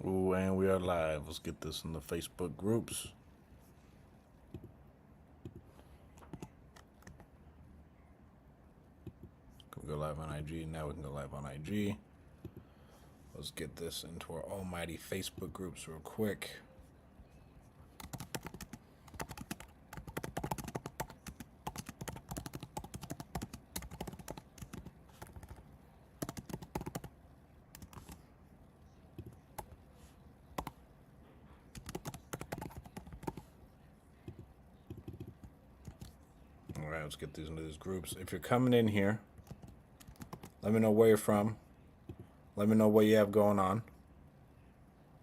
Ooh, and we are live. Let's get this in the Facebook groups. Can we go live on IG? Now we can go live on IG. Let's get this into our almighty Facebook groups real quick. All right, let's get these into these groups. If you're coming in here, let me know where you're from. Let me know what you have going on.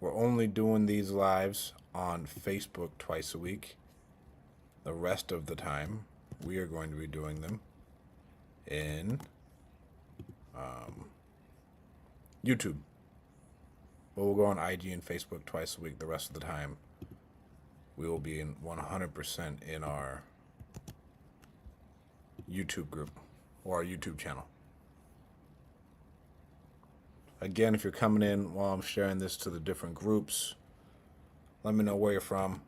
We're only doing these lives on Facebook twice a week. The rest of the time, we are going to be doing them in YouTube. But we'll go on IG and Facebook twice a week. The rest of the time, we will be in 100% in our YouTube group or our YouTube channel. Again, if you're coming in while I'm sharing this to the different groups, let me know where you're from.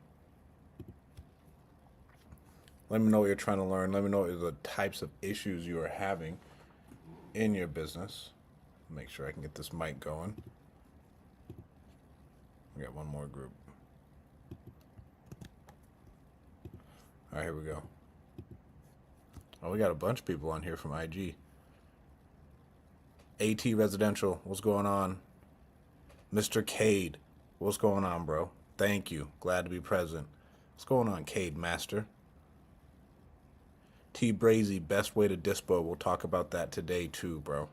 Let me know what you're trying to learn. Let me know the types of issues you are having in your business. Make sure I can get this mic going. We got one more group. All right, here we go. Oh, we got a bunch of people on here from IG. AT Residential, what's going on? Mr. Cade, what's going on, bro? Thank you. Glad to be present. What's going on, Cade Master? T Brazy, best way to dispo. We'll talk about that today too, bro.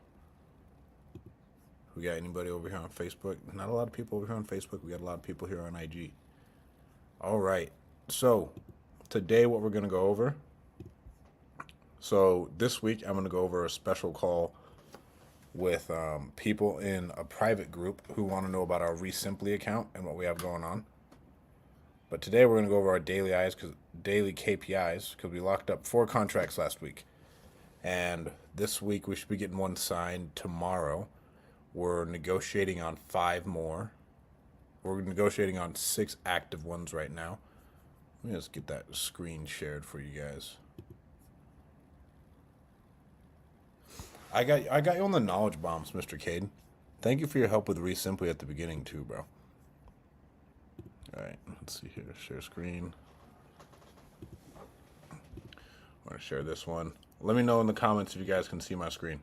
We got anybody over here on Facebook? Not a lot of people over here on Facebook. We got a lot of people here on IG. All right. So today what we're going to go over. So this week I'm going to go over a special call with people in a private group who want to know about our Resimply account and what we have going on. But today we're going to go over our daily KPIs because we locked up 4 contracts last week. And this week we should be getting one signed tomorrow. We're negotiating on 5 more. We're negotiating on 6 active ones right now. Let me just get that screen shared for you guys. I got you on the knowledge bombs, Mr. Cade. Thank you for your help with Resimply at the beginning too, bro. All right, let's see here. Share screen. I'm gonna share this one. Let me know in the comments if you guys can see my screen.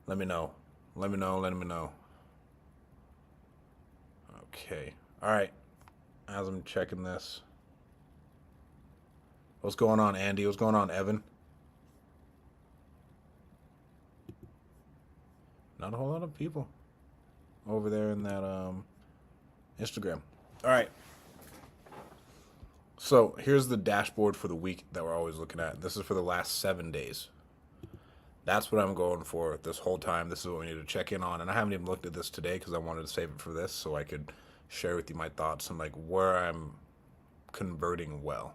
Let me know. Let me know. Let me know. Okay. All right. As I'm checking this. What's going on, Andy? What's going on, Evan? Not a whole lot of people over there in that Instagram. All right. So here's the dashboard for the week that we're always looking at. This is for the last 7 days. That's what I'm going for this whole time. This is what we need to check in on. And I haven't even looked at this today because I wanted to save it for this so I could share with you my thoughts and like where I'm converting well.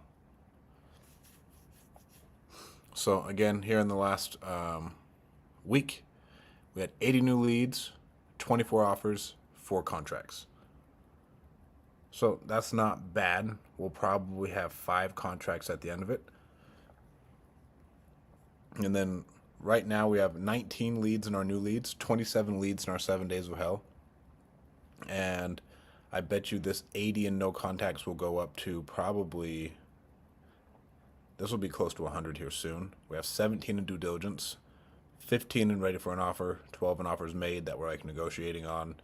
So again, here in the last week, we had 80 new leads, 24 offers, 4 contracts. So that's not bad. We'll probably have 5 contracts at the end of it. And then right now we have 19 leads in our new leads, 27 leads in our 7 days of hell. And I bet you this 80 and no contacts will go up to probably, this will be close to 100 here soon. We have 17 in due diligence, 15 in ready for an offer, 12 in offers made that we're like negotiating on,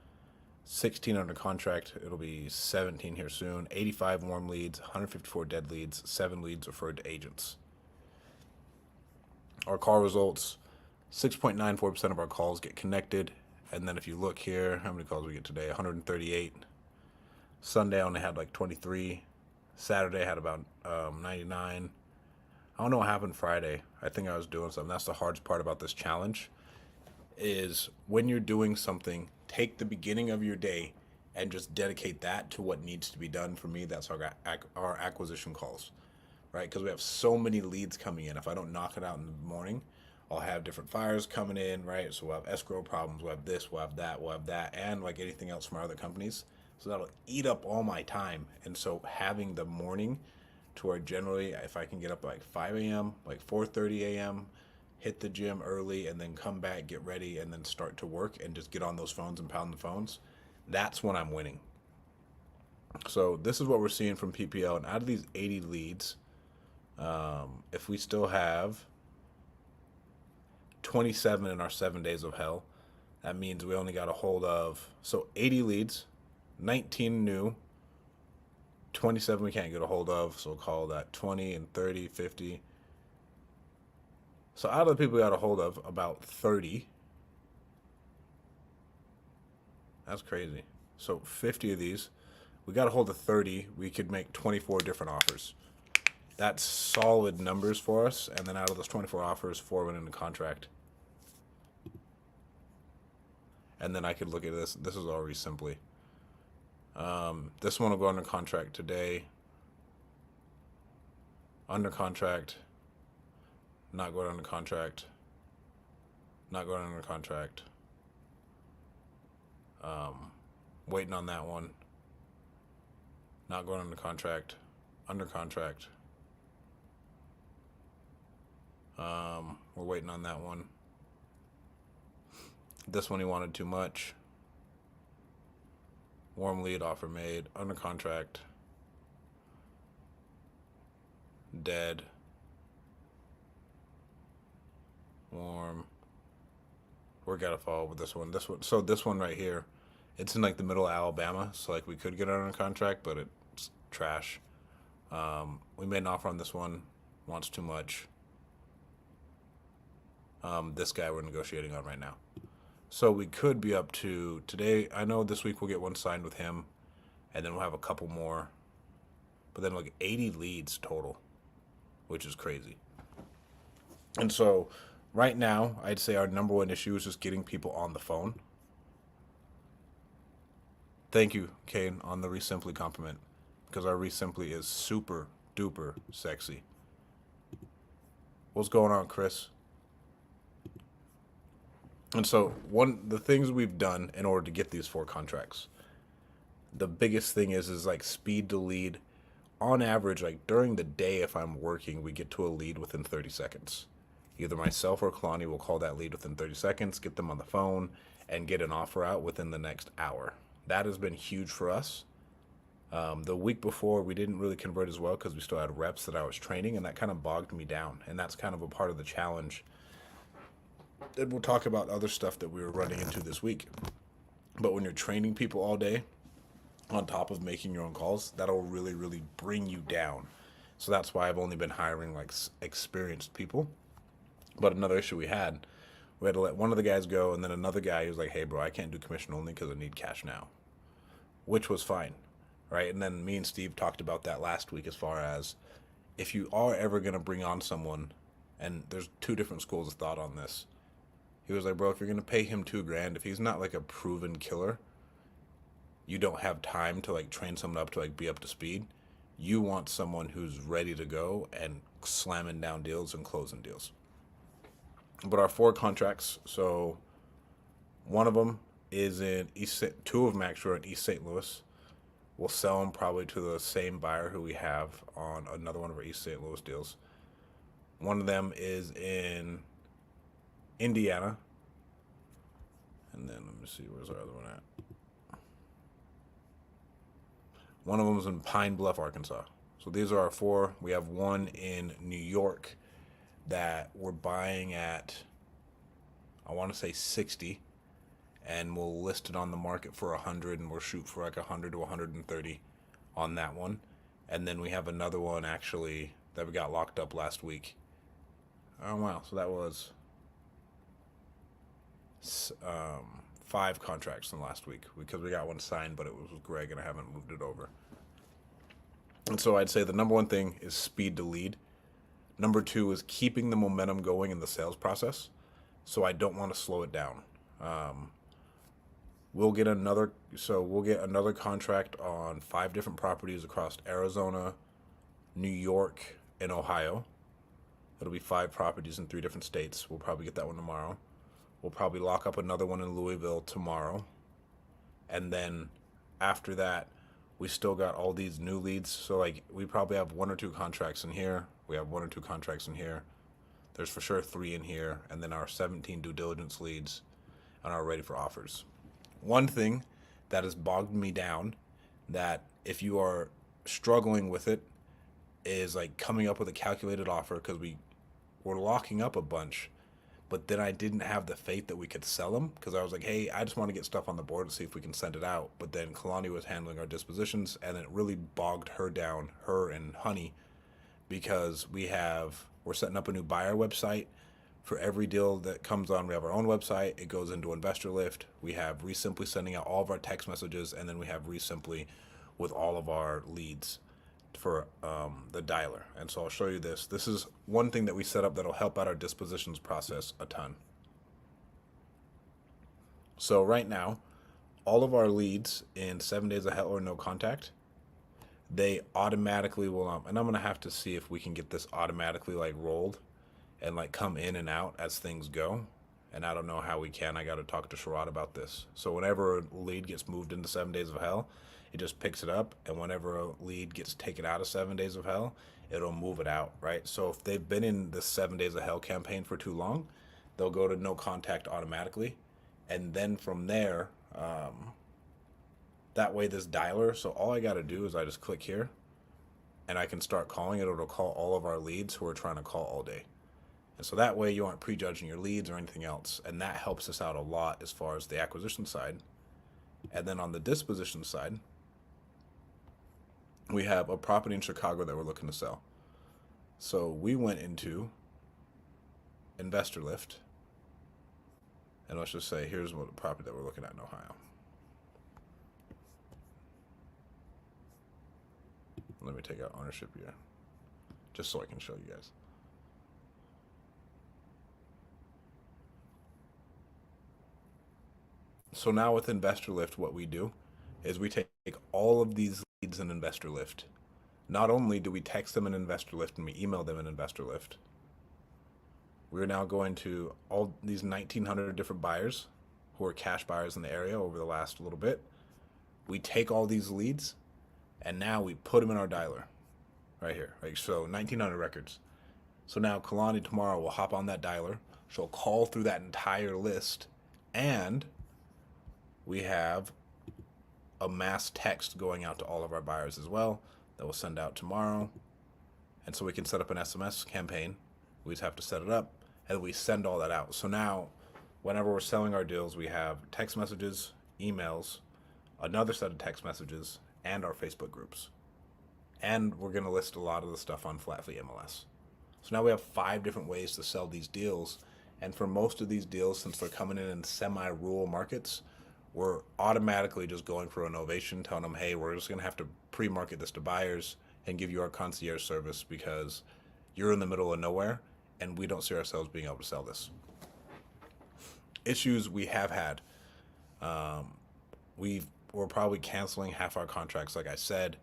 16 under contract. It'll be 17 here soon, 85 warm leads, 154 dead leads, 7 leads referred to agents. Our call results, 6.94% of our calls get connected. And then if you look here, how many calls we get today? 138. Sunday I only had like 23. Saturday I had about 99. I don't know what happened Friday. I think I was doing something. That's the hardest part about this challenge is when you're doing something, take the beginning of your day and just dedicate that to what needs to be done. For me, that's our acquisition calls, right? Because we have so many leads coming in. If I don't knock it out in the morning, I'll have different fires coming in, right? So we'll have escrow problems, we'll have this, we'll have that, and like anything else from our other companies. So that'll eat up all my time. And so having the morning to where generally if I can get up at like 5 a.m., like 4:30 a.m., hit the gym early and then come back, get ready, and then start to work and just get on those phones and pound the phones, that's when I'm winning. So this is what we're seeing from PPL. And out of these 80 leads, if we still have 27 in our 7 days of hell, that means we only got a hold of, so 80 leads, 19 new, 27 we can't get a hold of, so we'll call that 20 and 30, 50. So out of the people we got a hold of, about 30. That's crazy. So 50 of these, we got a hold of 30, we could make 24 different offers. That's solid numbers for us. And then out of those 24 offers, 4 went into contract. And then I could look at this. This is already simply. This one will go under contract today. Under contract. Not going under contract. Not going under contract. Waiting on that one. Not going under contract. Under contract. We're waiting on that one. This one he wanted too much. Warm lead, offer made. Under contract. Dead. Warm. We're gotta follow with this one. So this one right here, it's in like the middle of Alabama. So like we could get it under contract, but it's trash. We made an offer on this one. Wants too much. This guy we're negotiating on right now. So we could be up to today. I know this week we'll get one signed with him, and then we'll have a couple more. But then like 80 leads total, which is crazy. And so right now, I'd say our number one issue is just getting people on the phone. Thank you, Kane, on the Resimply compliment, because our Resimply is super duper sexy. What's going on, Chris? And so the things we've done in order to get these 4 contracts, the biggest thing is like speed to lead. On average, like during the day, if I'm working, we get to a lead within 30 seconds. Either myself or Kalani will call that lead within 30 seconds, get them on the phone, and get an offer out within the next hour. That has been huge for us. The week before, we didn't really convert as well because we still had reps that I was training, and that kind of bogged me down. And that's kind of a part of the challenge. And we'll talk about other stuff that we were running into this week. But when you're training people all day, on top of making your own calls, that'll really, really bring you down. So that's why I've only been hiring like experienced people. But another issue we had to let one of the guys go, and then another guy was like, hey, bro, I can't do commission only because I need cash now, which was fine, right? And then me and Steve talked about that last week as far as if you are ever going to bring on someone, and there's 2 different schools of thought on this. He was like, bro, if you're going to pay him $2,000, if he's not like a proven killer, you don't have time to like train someone up to like be up to speed. You want someone who's ready to go and slamming down deals and closing deals. But our 4 contracts, so one of them is in East, 2 of them actually are in East St. Louis. We'll sell them probably to the same buyer who we have on another one of our East St. Louis deals. One of them is in Indiana. And then let me see, where's our other one at? One of them is in Pine Bluff, Arkansas. So these are our 4. We have one in New York that we're buying at, I want to say 60, and we'll list it on the market for 100, and we'll shoot for like 100 to 130 on that one. And then we have another one actually that we got locked up last week. Oh wow, so that was 5 contracts in the last week because we got one signed, but it was with Greg and I haven't moved it over. And so I'd say the number one thing is speed to lead. Number 2 is keeping the momentum going in the sales process. So I don't want to slow it down. We'll get another contract on 5 different properties across Arizona, New York, and Ohio. It'll be 5 properties in 3 different states. We'll probably get that one tomorrow. We'll probably lock up another one in Louisville tomorrow. And then after that, we still got all these new leads. So like we probably have 1 or 2 contracts in here. We have 1 or 2 contracts in here. There's for sure 3 in here, and then our 17 due diligence leads and are ready for offers. One thing that has bogged me down, that if you are struggling with it, is like coming up with a calculated offer, because we were locking up a bunch, but then I didn't have the faith that we could sell them, because I was like, hey, I just want to get stuff on the board to see if we can send it out. But then Kalani was handling our dispositions, and it really bogged her down, her and Honey, because we're setting up a new buyer website. For every deal that comes on, we have our own website. It goes into Investor Lift. We have Resimply sending out all of our text messages, and then we have Resimply with all of our leads for the dialer. And so I'll show you this. This is one thing that we set up that'll help out our dispositions process a ton. So right now, all of our leads in 7 days of hell or no contact, they automatically will, and I'm gonna have to see if we can get this automatically like rolled and like come in and out as things go. And I don't know how we can. I got to talk to Sherrod about this. So whenever a lead gets moved into 7 days of hell, it just picks it up. And whenever a lead gets taken out of 7 days of hell, it'll move it out, right? So if they've been in the 7 days of hell campaign for too long, they'll go to no contact automatically. And then from there, that way this dialer, so all I got to do is I just click here and I can start calling it. It'll call all of our leads who are trying to call all day. And so that way you aren't prejudging your leads or anything else. And that helps us out a lot as far as the acquisition side. And then on the disposition side, we have a property in Chicago that we're looking to sell. So we went into Investor Lift. And let's just say, here's what the property that we're looking at in Ohio. Let me take out ownership here, just so I can show you guys. So now with Investor Lift, what we do is we take all of these leads in Investor Lift. Not only do we text them in Investor Lift and we email them in Investor Lift, we're now going to all these 1,900 different buyers who are cash buyers in the area over the last little bit. We take all these leads and now we put them in our dialer right here. Right? So 1,900 records. So now Kalani tomorrow will hop on that dialer. She'll call through that entire list, and we have a mass text going out to all of our buyers as well that we'll send out tomorrow. And so we can set up an SMS campaign. We just have to set it up and we send all that out. So now whenever we're selling our deals, we have text messages, emails, another set of text messages, and our Facebook groups. And we're going to list a lot of the stuff on Flatfleet MLS. So now we have 5 different ways to sell these deals. And for most of these deals, since they're coming in semi-rural markets, we're automatically just going for an ovation, telling them, hey, we're just going to have to pre-market this to buyers and give you our concierge service because you're in the middle of nowhere and we don't see ourselves being able to sell this. Issues we have had. We're probably canceling half our contracts, like I said,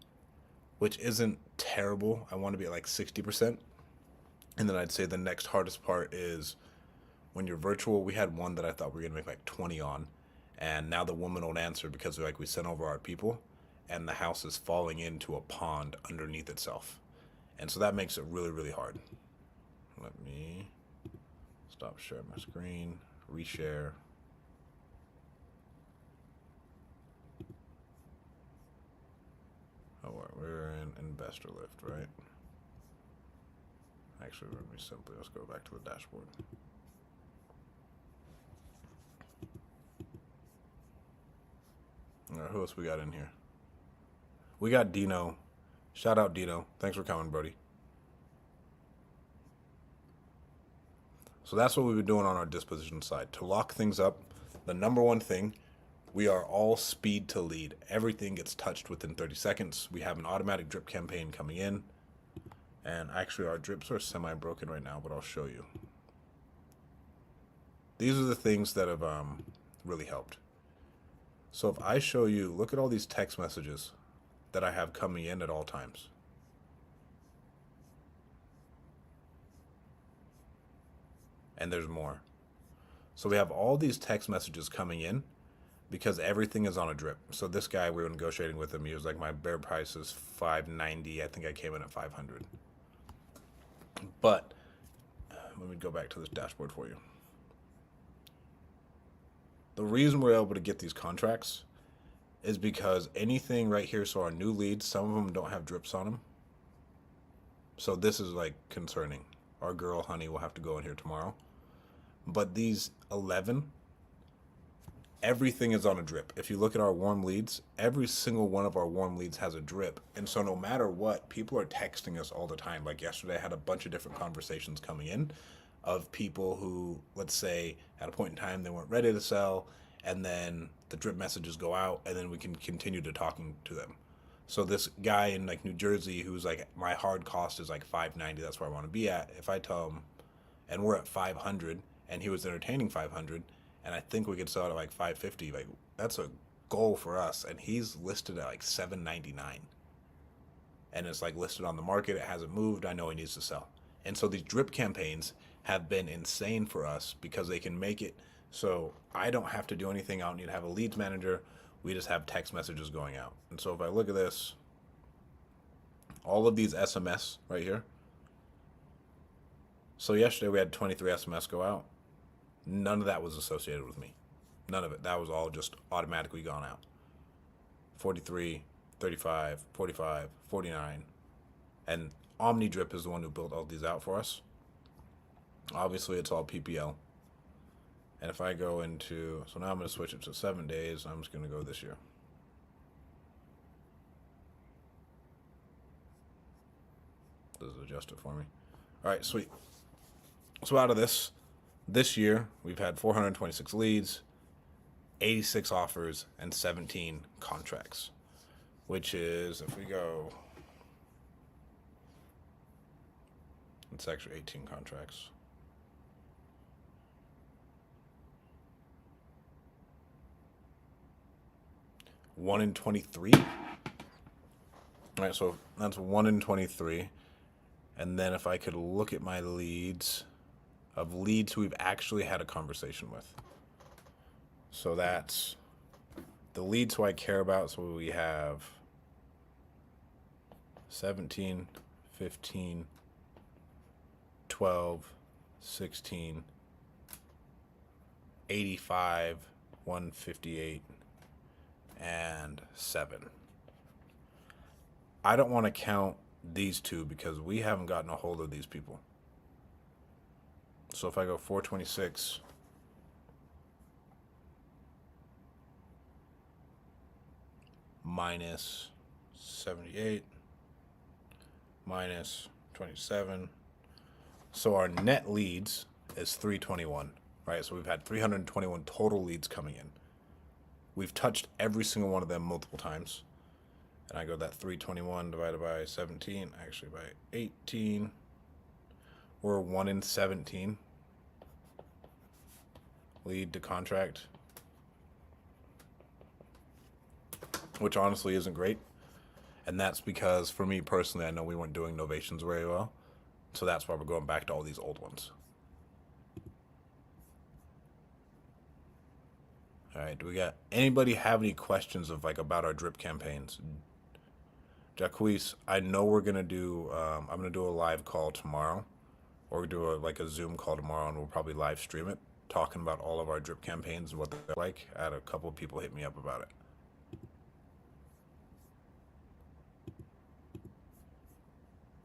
which isn't terrible. I want to be at like 60%. And then I'd say the next hardest part is when you're virtual. We had one that I thought we were going to make like 20 on. And now the woman won't answer because like we sent over our people and the house is falling into a pond underneath itself. And so that makes it really, really hard. Let me stop sharing my screen, reshare. Oh, we're in Investor Lift, right? Actually, let me simply, let's go back to the dashboard. All right, who else we got in here? We got Dino. Shout out Dino. Thanks for coming, Brody. So that's what we've been doing on our disposition side. To lock things up, the number one thing, we are all speed to lead. Everything gets touched within 30 seconds. We have an automatic drip campaign coming in. And actually our drips are semi-broken right now, but I'll show you. These are the things that have really helped. So if I show you, look at all these text messages that I have coming in at all times. and there's more. So we have all these text messages coming in because everything is on a drip. So this guy, we were negotiating with him. He was like, my bear price is 590. I think I came in at 500. But let me go back to this dashboard for you. The reason we're able to get these contracts is because anything right here, so our new leads, some of them don't have drips on them. So this is like concerning. Our girl, Honey, will have to go in here tomorrow. But these 11, everything is on a drip. If you look at our warm leads, every single one of our warm leads has a drip. And so no matter what, people are texting us all the time. Like yesterday, I had a bunch of different conversations coming in of people who, let's say, at a point in time, they weren't ready to sell, and then the drip messages go out, and then we can continue to talking to them. So this guy in like New Jersey who's like, my hard cost is like 590, that's where I want to be at. If I tell him, and we're at 500, and he was entertaining 500, and I think we could sell it at like 550, like that's a goal for us. And he's listed at like 799, and it's like listed on the market. It hasn't moved. I know he needs to sell. And so these drip campaigns have been insane for us because they can make it so I don't have to do anything. I don't need to have a leads manager. We just have text messages going out. And so if I look at this, all of these SMS right here. So yesterday we had 23 SMS go out. None of that was associated with me. None of it. That was all just automatically gone out. 43, 35, 45, 49. And OmniDrip is the one who built all these out for us. Obviously, it's all PPL. And if I go into, so now I'm going to switch it to 7 days. I'm just going to go this year. Does it adjust it for me? All right, sweet. So out of this year, we've had 426 leads, 86 offers, and 17 contracts, which is, if we go, it's actually 18 contracts. One in 23. All right, so that's 1 in 23. And then if I could look at my leads, of leads who we've actually had a conversation with. So that's the leads who I care about. So we have 17, 15, 12, 16, 85, 158, and 7. I don't want to count these two because we haven't gotten a hold of these people. So if I go 426, minus 78, minus 27. So our net leads is 321, right? So we've had 321 total leads coming in. We've touched every single one of them multiple times. And I go that 321 divided by 17, actually by 18. We're 1 in 17. Lead to contract, which honestly isn't great. And that's because for me personally, I know we weren't doing novations very well. So that's why we're going back to all these old ones. All right, do we got anybody have any questions of like about our drip campaigns? Jacquees, I know we're gonna do. I'm gonna do a live call tomorrow, or do a Zoom call tomorrow, and we'll probably live stream it, talking about all of our drip campaigns and what they're like. I had a couple of people hit me up about it.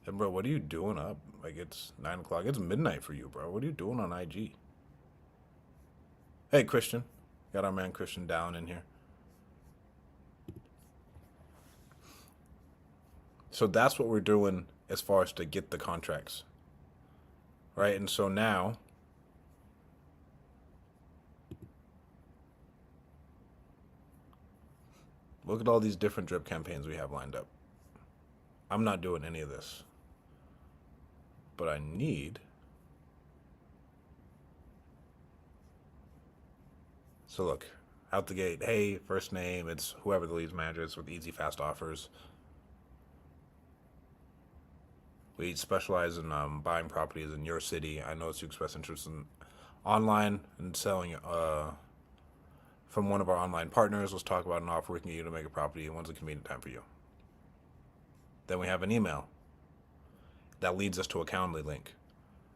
And bro, what are you doing up? Like it's 9 o'clock. It's midnight for you, bro. What are you doing on IG? Hey, Christian, got our man Christian down in here. So that's what we're doing as far as to get the contracts, right? And so now, look at all these different drip campaigns we have lined up. I'm not doing any of this, but I need. So look, out the gate, hey, first name, it's whoever the leads manager is with easy, fast offers. We specialize in buying properties in your city. I know it's you express interest in online and selling from one of our online partners. Let's talk about an offer we can get you to make a property and when's a convenient time for you. Then we have an email that leads us to a Calendly link.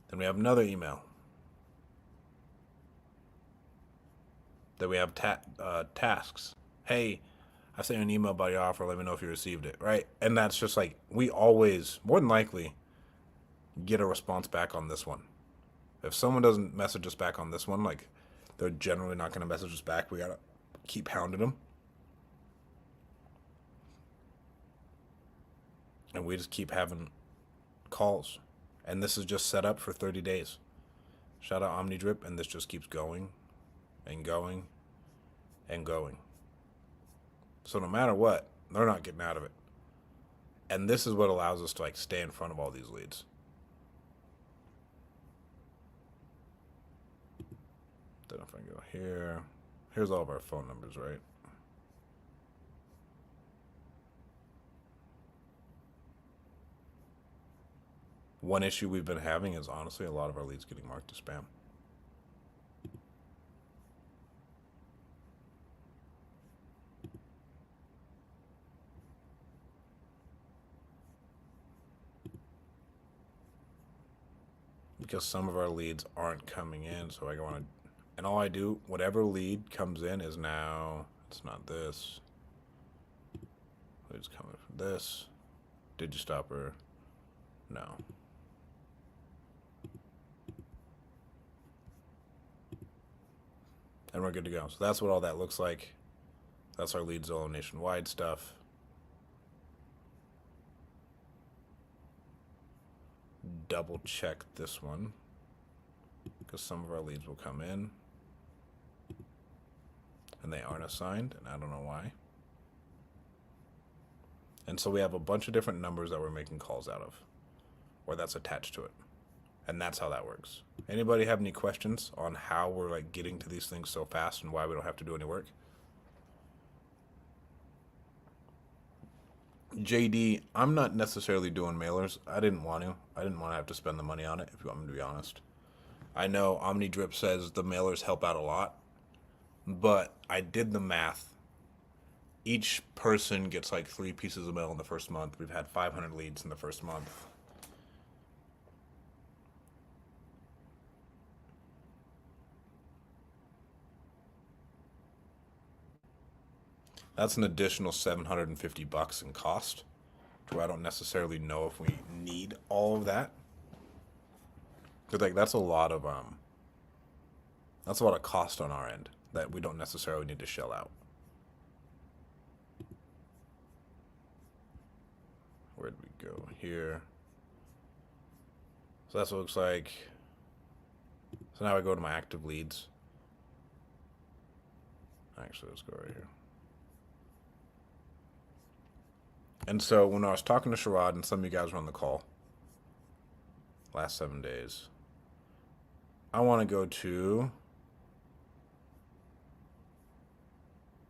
Then we have another email. Then we have tasks. Hey, I sent you an email about your offer. Let me know if you received it, right? And that's just like, we always, more than likely, get a response back on this one. If someone doesn't message us back on this one, like, they're generally not going to message us back. We got to keep hounding them. And we just keep having calls. And this is just set up for 30 days. Shout out OmniDrip, and this just keeps going and going and going. So no matter what, they're not getting out of it. And this is what allows us to like stay in front of all these leads. Then if I go here, here's all of our phone numbers, right? One issue we've been having is honestly a lot of our leads getting marked as spam. Because some of our leads aren't coming in, so I go on and all I do, whatever lead comes in is now, it's not this. Lead's coming from this. Did you stop her? No. And we're good to go. So that's what all that looks like. That's our lead Zillow nationwide stuff. Double check this one because some of our leads will come in and they aren't assigned, and I don't know why. And so we have a bunch of different numbers that we're making calls out of, or that's attached to it. And that's how that works. Anybody have any questions on how we're like getting to these things so fast and why we don't have to do any work? JD, I'm not necessarily doing mailers. I didn't want to. I didn't want to have to spend the money on it, if you want me to be honest. I know OmniDrip says the mailers help out a lot, but I did the math. Each person gets like 3 pieces of mail in the first month. We've had 500 leads in the first month. That's an additional $750 in cost, to where I don't necessarily know if we need all of that. Cause like that's a lot of cost on our end that we don't necessarily need to shell out. Where'd we go here? So that's what it looks like. So now I go to my active leads. Actually, let's go right here. And so when I was talking to Sherrod and some of you guys were on the call last 7 days, I want to go to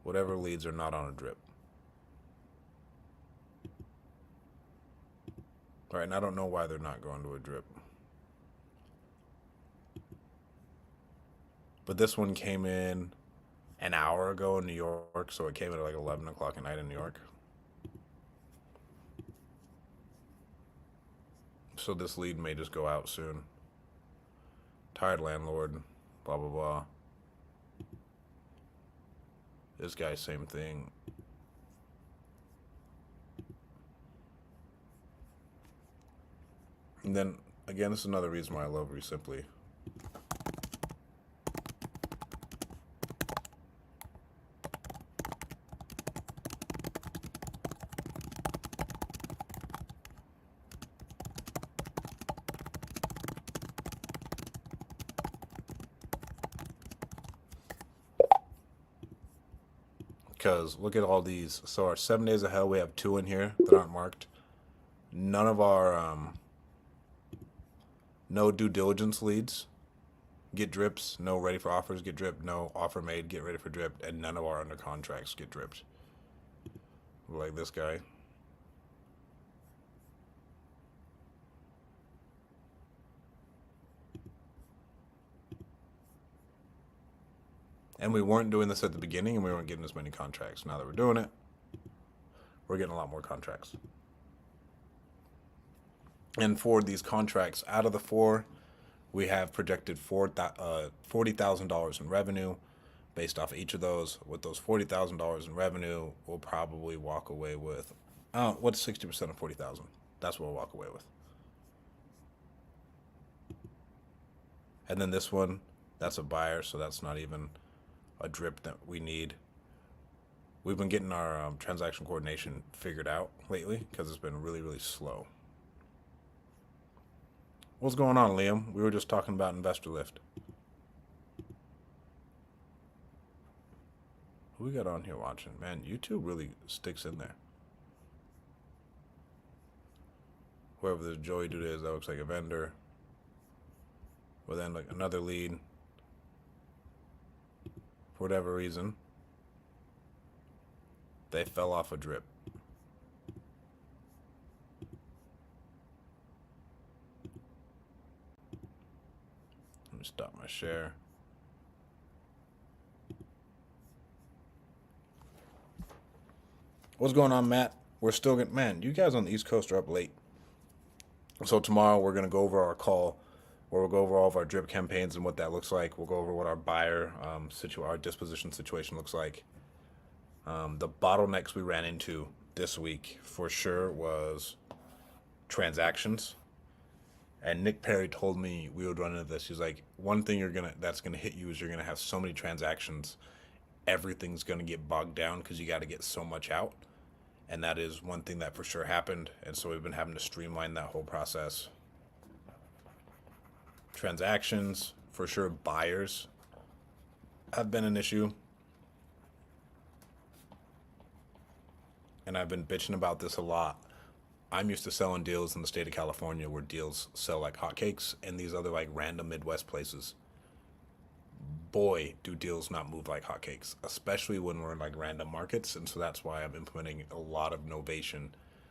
whatever leads are not on a drip. All right, and I don't know why they're not going to a drip. But this one came in an hour ago in New York, so it came in at like 11 o'clock at night in New York. So this lead may just go out soon. Tired landlord, blah, blah, blah. This guy, same thing. And then, again, this is another reason why I love Resimply. Because look at all these. So our 7 days of hell, we have 2 in here that aren't marked. None of our no due diligence leads get drips. No ready for offers get dripped. No offer made get ready for drip. And none of our under contracts get dripped. Like this guy. And we weren't doing this at the beginning, and we weren't getting as many contracts. Now that we're doing it, we're getting a lot more contracts. And for these contracts, out of the four, we have projected $40,000 in revenue based off each of those. With those $40,000 in revenue, we'll probably walk away with, what's 60% of 40,000? That's what we'll walk away with. And then this one, that's a buyer, so that's not even a drip that we need. We've been getting our transaction coordination figured out lately because it's been really, really slow. What's going on, Liam? We were just talking about Investor Lift. Who we got on here watching? Man, YouTube really sticks in there. Whoever this Joey dude is, that looks like a vendor. But then like another lead. For whatever reason, they fell off a drip. Let me stop my share. What's going on, Matt? We're still getting, man, you guys on the East Coast are up late. So tomorrow we're going to go over our call where we'll go over all of our drip campaigns and what that looks like. We'll go over what our buyer, our disposition situation looks like. The bottlenecks we ran into this week for sure was transactions. And Nick Perry told me we would run into this. He's like, one thing that's gonna hit you is you're gonna have so many transactions, everything's gonna get bogged down because you got to get so much out. And that is one thing that for sure happened. And so we've been having to streamline that whole process. Transactions, for sure, buyers have been an issue. And I've been bitching about this a lot. I'm used to selling deals in the state of California where deals sell like hotcakes, and these other like random Midwest places, boy, do deals not move like hotcakes, especially when we're in like random markets. And so that's why I'm implementing a lot of novation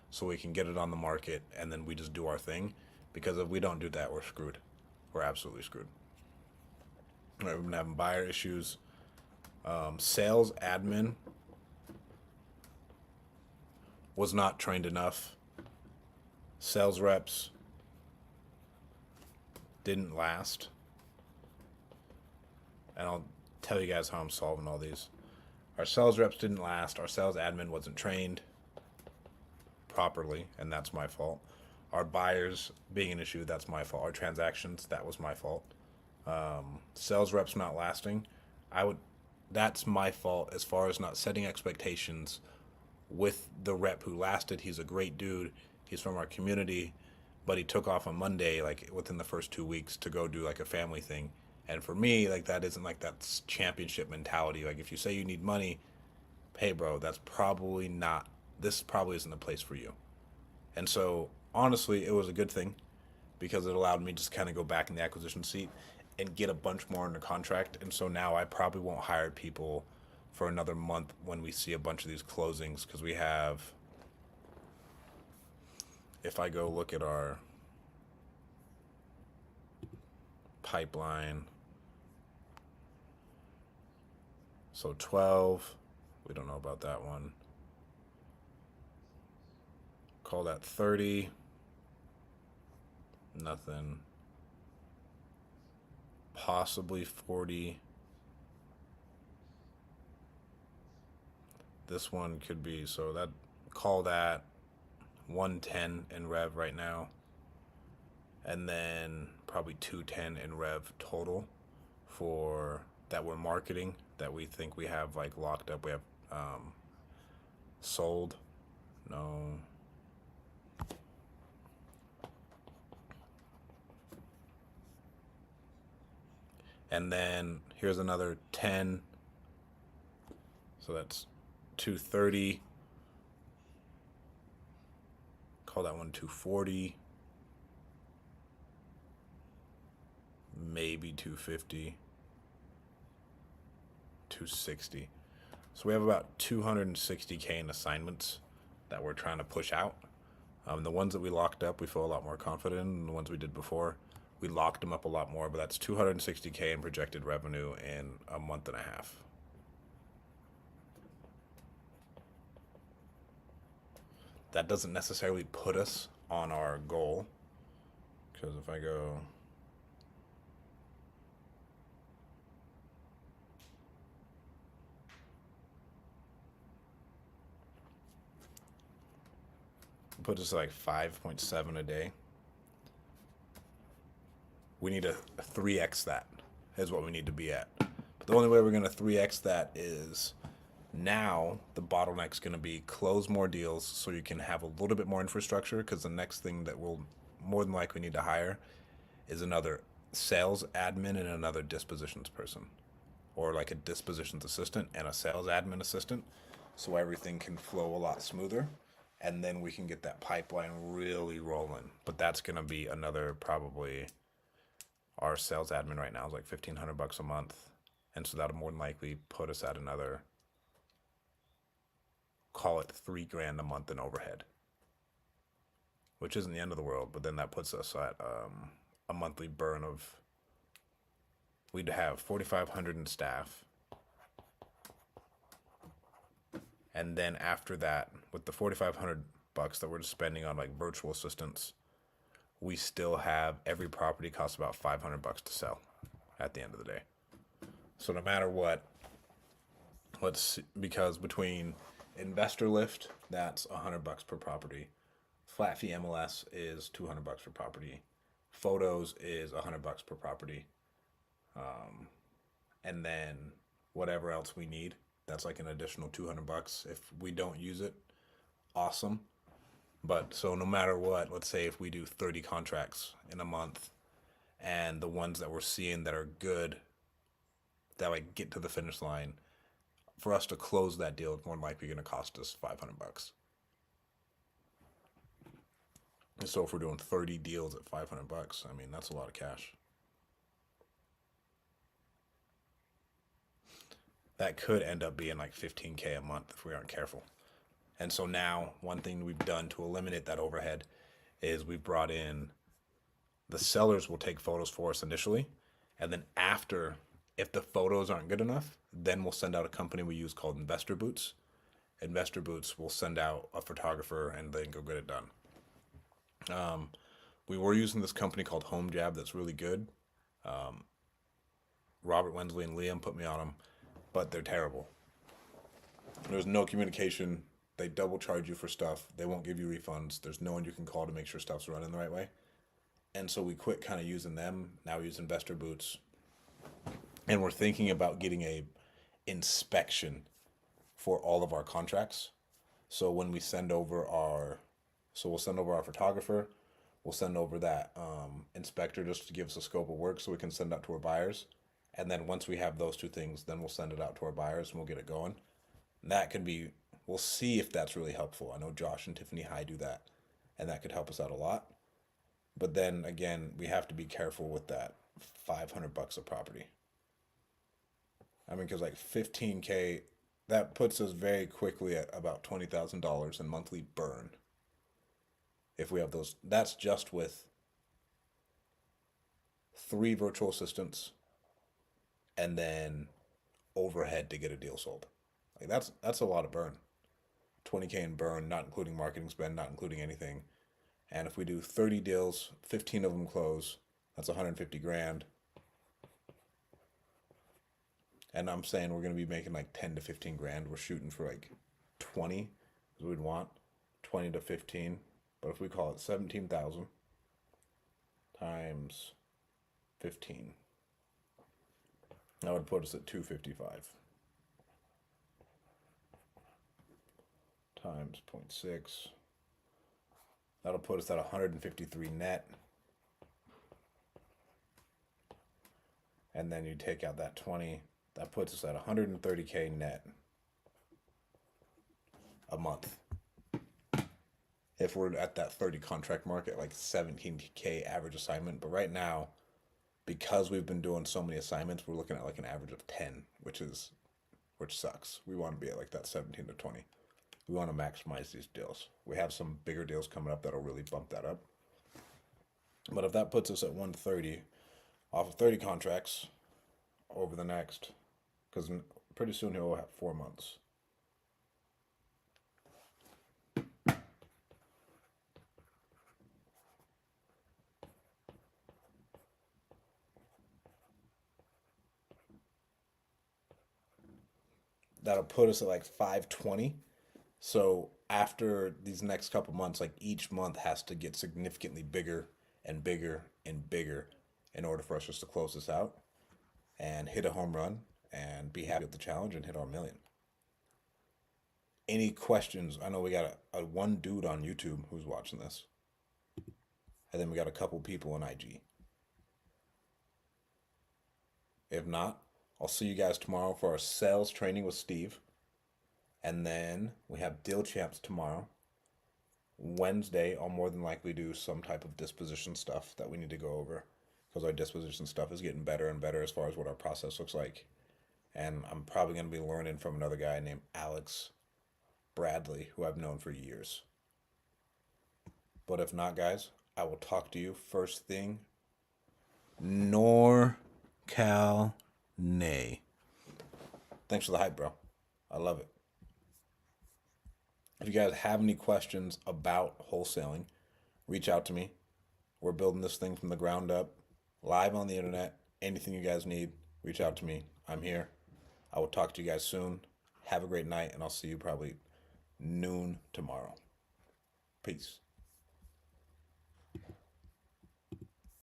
so we can get it on the market and then we just do our thing. Because if we don't do that, we're screwed. We're absolutely screwed. All right, we've been having buyer issues. Sales admin was not trained enough. Sales reps didn't last. And I'll tell you guys how I'm solving all these. Our sales reps didn't last. Our sales admin wasn't trained properly, and that's my fault. Our buyers being an issue, that's my fault. Our transactions, that was my fault. Sales reps not lasting, that's my fault as far as not setting expectations with the rep who lasted. He's a great dude. He's from our community, but he took off on Monday, like within the first 2 weeks, to go do like a family thing. And for me, like that isn't like that championship mentality. Like if you say you need money, hey bro, this probably isn't the place for you. And so honestly, it was a good thing because it allowed me to just kind of go back in the acquisition seat and get a bunch more under contract. And so now I probably won't hire people for another month when we see a bunch of these closings, because we have, if I go look at our pipeline, so 12, we don't know about that one. Call that 30, nothing. Possibly 40. This one could be, so that, call that 110 in rev right now, and then probably 210 in rev total for that we're marketing, that we think we have like locked up. We have sold. No. And then here's another 10. So that's 230. Call that one 240. Maybe 250. 260. So we have about 260K in assignments that we're trying to push out. The ones that we locked up, we feel a lot more confident in. The ones we did before, we locked them up a lot more, but that's 260K in projected revenue in a month and a half. That doesn't necessarily put us on our goal, because if I go, put us like 5.7 a day. We need to 3x that is what we need to be at. But the only way we're going to 3x that is now the bottleneck's going to be close more deals so you can have a little bit more infrastructure, because the next thing that we'll more than likely need to hire is another sales admin and another dispositions person, or like a dispositions assistant and a sales admin assistant, so everything can flow a lot smoother, and then we can get that pipeline really rolling. But that's going to be another, probably, our sales admin right now is like $1,500 a month, and so that'll more than likely put us at another, call it $3,000 a month in overhead, which isn't the end of the world. But then that puts us at a monthly burn of, we'd have 4,500 in staff, and then after that, with the $4,500 that we're just spending on like virtual assistants, we still have, every property costs about $500 to sell at the end of the day. So no matter what, because between investor lift, that's $100 per property, flat fee MLS is $200 per property, photos is $100 per property, and then whatever else we need, that's like an additional $200. If we don't use it, awesome. But so no matter what, let's say if we do 30 contracts in a month, and the ones that we're seeing that are good, that like get to the finish line, for us to close that deal, it's more than likely going to cost us $500. And so if we're doing 30 deals at $500, I mean, that's a lot of cash. That could end up being like 15K a month if we aren't careful. And so now, one thing we've done to eliminate that overhead is we've brought in, the sellers will take photos for us initially, and then after, if the photos aren't good enough, then we'll send out a company we use called Investor Boots. Investor Boots will send out a photographer and then go get it done. We were using this company called Home Jab that's really good. Robert Wensley and Liam put me on them, but they're terrible. There's no communication. They double charge you for stuff. They won't give you refunds. There's no one you can call to make sure stuff's running the right way. And so we quit kind of using them. Now we use Investor Boots. And we're thinking about getting a inspection for all of our contracts. So when we send over we'll send over our photographer, we'll send over that inspector just to give us a scope of work so we can send out to our buyers. And then once we have those two things, then we'll send it out to our buyers and we'll get it going. And that could be, we'll see if that's really helpful. I know Josh and Tiffany High do that, and that could help us out a lot. But then again, we have to be careful with that $500 a property. I mean, because like 15K, that puts us very quickly at about $20,000 in monthly burn. If we have those, that's just with 3 virtual assistants and then overhead to get a deal sold. Like that's a lot of burn. 20K in burn, not including marketing spend, not including anything. And if we do 30 deals, 15 of them close, that's 150 grand. And I'm saying we're going to be making like 10 to 15 grand. We're shooting for like 20, as we'd want, 20 to 15. But if we call it 17,000 times 15, that would put us at 255 times 0.6. That'll put us at 153 net. And then you take out that 20, that puts us at 130K net a month. If we're at that 30 contract market, like 17K average assignment. But right now, because we've been doing so many assignments, we're looking at like an average of 10, which sucks. We want to be at like that 17 to 20. We want to maximize these deals. We have some bigger deals coming up that'll really bump that up. But if that puts us at 130 off of 30 contracts over the next, because pretty soon he'll have 4 months. That'll put us at like 520. So after these next couple months, like each month has to get significantly bigger and bigger and bigger in order for us just to close this out and hit a home run and be happy with the challenge and hit our million. Any questions? I know we got a one dude on YouTube who's watching this, and then we got a couple people on IG. If not, I'll see you guys tomorrow for our sales training with Steve. And then we have Deal Champs tomorrow. Wednesday, I'll more than likely do some type of disposition stuff that we need to go over because our disposition stuff is getting better and better as far as what our process looks like. And I'm probably going to be learning from another guy named Alex Bradley, who I've known for years. But if not, guys, I will talk to you first thing. Cal Nay. Thanks for the hype, bro. I love it. If you guys have any questions about wholesaling, reach out to me. We're building this thing from the ground up, live on the internet. Anything you guys need, reach out to me. I'm here. I will talk to you guys soon. Have a great night, and I'll see you probably noon tomorrow. Peace.